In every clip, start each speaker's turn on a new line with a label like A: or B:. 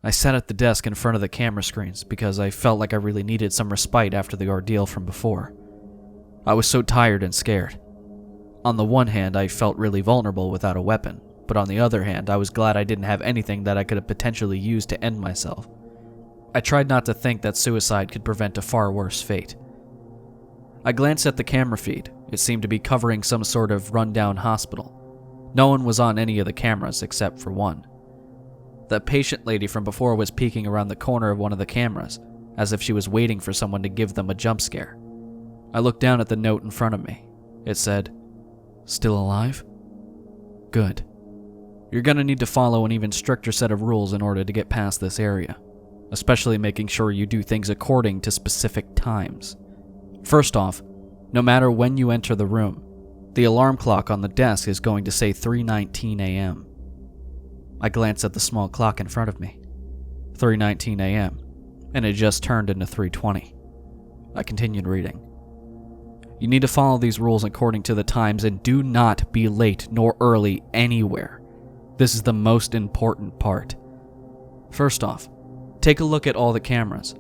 A: I sat at the desk in front of the camera screens because I felt like I really needed some respite after the ordeal from before. I was so tired and scared. On the one hand, I felt really vulnerable without a weapon, but on the other hand, I was glad I didn't have anything that I could have potentially used to end myself. I tried not to think that suicide could prevent a far worse fate. I glanced at the camera feed. It seemed to be covering some sort of rundown hospital. No one was on any of the cameras except for one. The patient lady from before was peeking around the corner of one of the cameras, as if she was waiting for someone to give them a jump scare. I looked down at the note in front of me. It said, "Still alive? Good. You're gonna need to follow an even stricter set of rules in order to get past this area, especially making sure you do things according to specific times. First off, no matter when you enter the room, the alarm clock on the desk is going to say 3:19 a.m. I glanced at the small clock in front of me. 3:19 a.m., and it just turned into 3:20. I continued reading. You need to follow these rules according to the times and do not be late nor early anywhere. This is the most important part. First off, take a look at all the cameras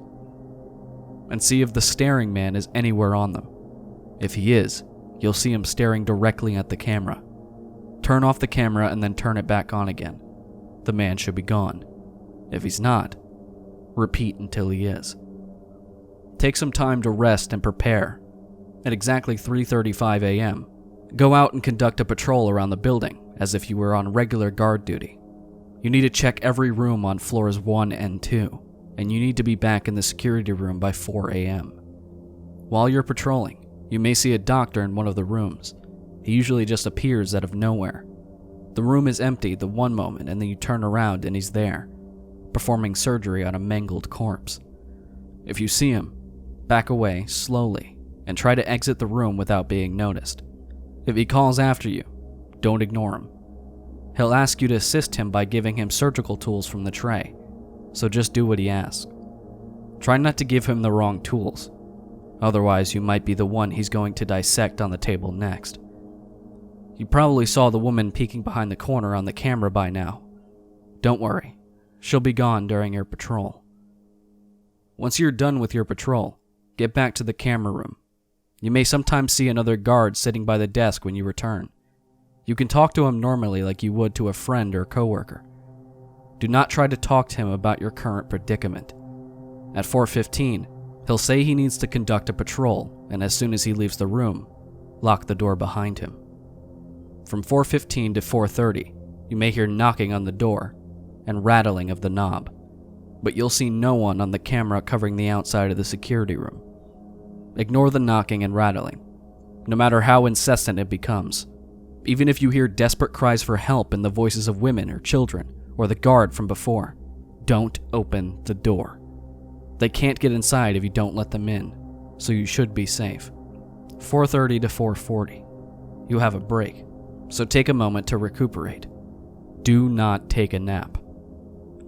A: and see if the staring man is anywhere on them. If he is, you'll see him staring directly at the camera. Turn off the camera and then turn it back on again. The man should be gone. If he's not, repeat until he is. Take some time to rest and prepare. At exactly 3:35 a.m., go out and conduct a patrol around the building as if you were on regular guard duty. You need to check every room on floors 1 and 2, and you need to be back in the security room by 4 a.m. While you're patrolling, you may see a doctor in one of the rooms. He usually just appears out of nowhere. The room is empty the one moment, and then you turn around and he's there, performing surgery on a mangled corpse. If you see him, back away slowly and try to exit the room without being noticed. If he calls after you, don't ignore him. He'll ask you to assist him by giving him surgical tools from the tray, so just do what he asks. Try not to give him the wrong tools, otherwise you might be the one he's going to dissect on the table next. You probably saw the woman peeking behind the corner on the camera by now. Don't worry, she'll be gone during your patrol. Once you're done with your patrol, get back to the camera room. You may sometimes see another guard sitting by the desk when you return. You can talk to him normally like you would to a friend or coworker. Do not try to talk to him about your current predicament. At 4:15, he'll say he needs to conduct a patrol, and as soon as he leaves the room, lock the door behind him. From 4:15 to 4:30, you may hear knocking on the door and rattling of the knob, but you'll see no one on the camera covering the outside of the security room. Ignore the knocking and rattling, no matter how incessant it becomes. Even if you hear desperate cries for help in the voices of women or children, or the guard from before, don't open the door. They can't get inside if you don't let them in, so you should be safe. 4:30 to 4:40, you have a break, so take a moment to recuperate. Do not take a nap.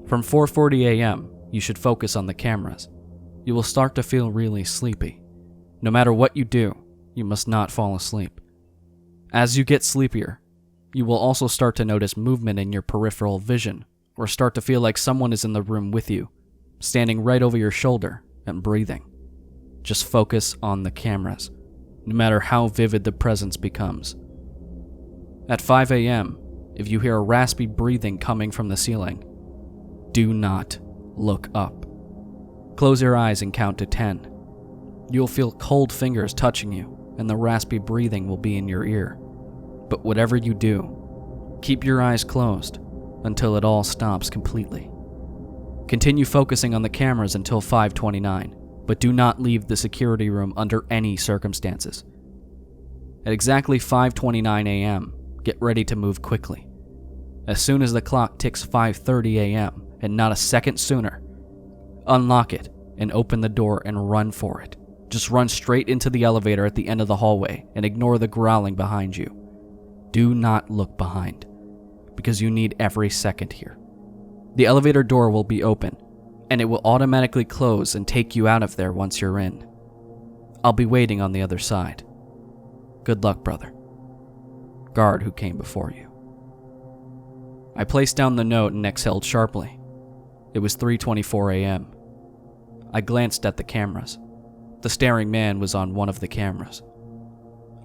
A: From 4:40 a.m., you should focus on the cameras. You will start to feel really sleepy. No matter what you do, you must not fall asleep. As you get sleepier, you will also start to notice movement in your peripheral vision, or start to feel like someone is in the room with you, standing right over your shoulder and breathing. Just focus on the cameras, no matter how vivid the presence becomes. At 5 a.m., if you hear a raspy breathing coming from the ceiling, do not look up. Close your eyes and count to 10. You'll feel cold fingers touching you, and the raspy breathing will be in your ear. But whatever you do, keep your eyes closed until it all stops completely. Continue focusing on the cameras until 5:29, but do not leave the security room under any circumstances. At exactly 5:29 a.m., get ready to move quickly. As soon as the clock ticks 5:30 a.m., and not a second sooner, unlock it and open the door and run for it. Just run straight into the elevator at the end of the hallway and ignore the growling behind you. Do not look behind, because you need every second here. The elevator door will be open, and it will automatically close and take you out of there once you're in. I'll be waiting on the other side. Good luck, brother. Guard who came before you. I placed down the note and exhaled sharply. It was 3:24 a.m. I glanced at the cameras. The staring man was on one of the cameras.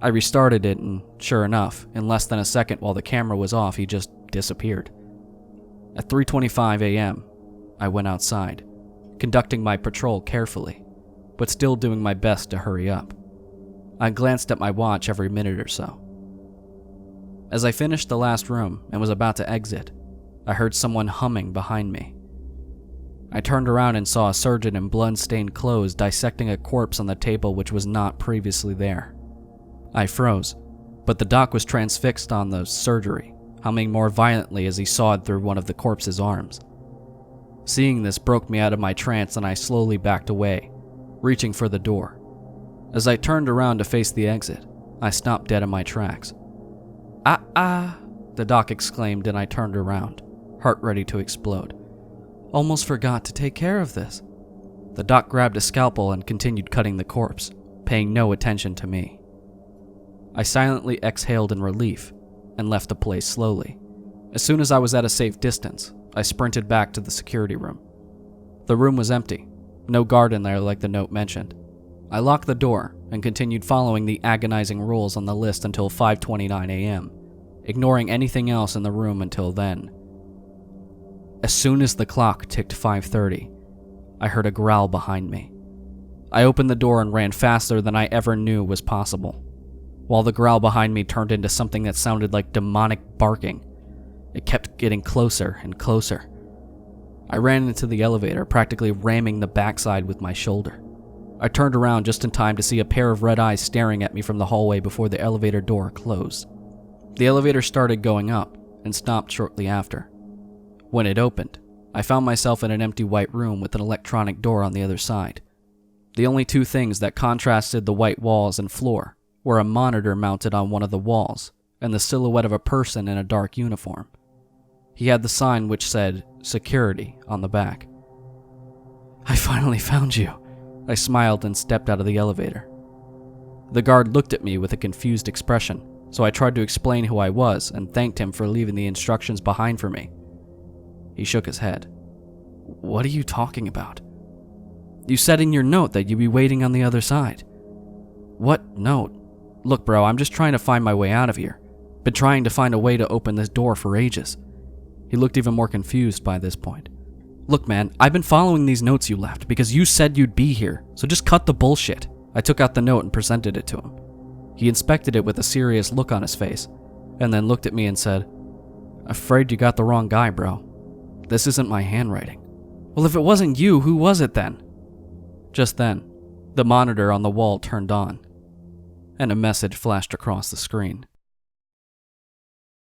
A: I restarted it, and sure enough, in less than a second while the camera was off, he just disappeared. At 3:25 a.m., I went outside, conducting my patrol carefully, but still doing my best to hurry up. I glanced at my watch every minute or so. As I finished the last room and was about to exit, I heard someone humming behind me. I turned around and saw a surgeon in blood-stained clothes dissecting a corpse on the table which was not previously there. I froze, but the doc was transfixed on the surgery, humming more violently as he sawed through one of the corpse's arms. Seeing this broke me out of my trance, and I slowly backed away, reaching for the door. As I turned around to face the exit, I stopped dead in my tracks. Ah, the doc exclaimed, and I turned around, heart ready to explode. Almost forgot to take care of this. The doc grabbed a scalpel and continued cutting the corpse, paying no attention to me. I silently exhaled in relief and left the place slowly. As soon as I was at a safe distance, I sprinted back to the security room. The room was empty, no guard in there like the note mentioned. I locked the door and continued following the agonizing rules on the list until 5:29 a.m., ignoring anything else in the room until then. As soon as the clock ticked 5:30, I heard a growl behind me. I opened the door and ran faster than I ever knew was possible, while the growl behind me turned into something that sounded like demonic barking. It kept getting closer and closer. I ran into the elevator, practically ramming the backside with my shoulder. I turned around just in time to see a pair of red eyes staring at me from the hallway before the elevator door closed. The elevator started going up and stopped shortly after. When it opened, I found myself in an empty white room with an electronic door on the other side. The only two things that contrasted the white walls and floor were a monitor mounted on one of the walls and the silhouette of a person in a dark uniform. He had the sign which said "Security" on the back. I finally found you. I smiled and stepped out of the elevator. The guard looked at me with a confused expression, so I tried to explain who I was and thanked him for leaving the instructions behind for me. He shook his head. What are you talking about? You said in your note that you'd be waiting on the other side. What note? Look, bro, I'm just trying to find my way out of here. Been trying to find a way to open this door for ages. He looked even more confused by this point. Look, man, I've been following these notes you left because you said you'd be here, so just cut the bullshit. I took out the note and presented it to him. He inspected it with a serious look on his face, and then looked at me and said, Afraid you got the wrong guy, bro. This isn't my handwriting. Well, if it wasn't you, who was it then? Just then, the monitor on the wall turned on, and a message flashed across the screen.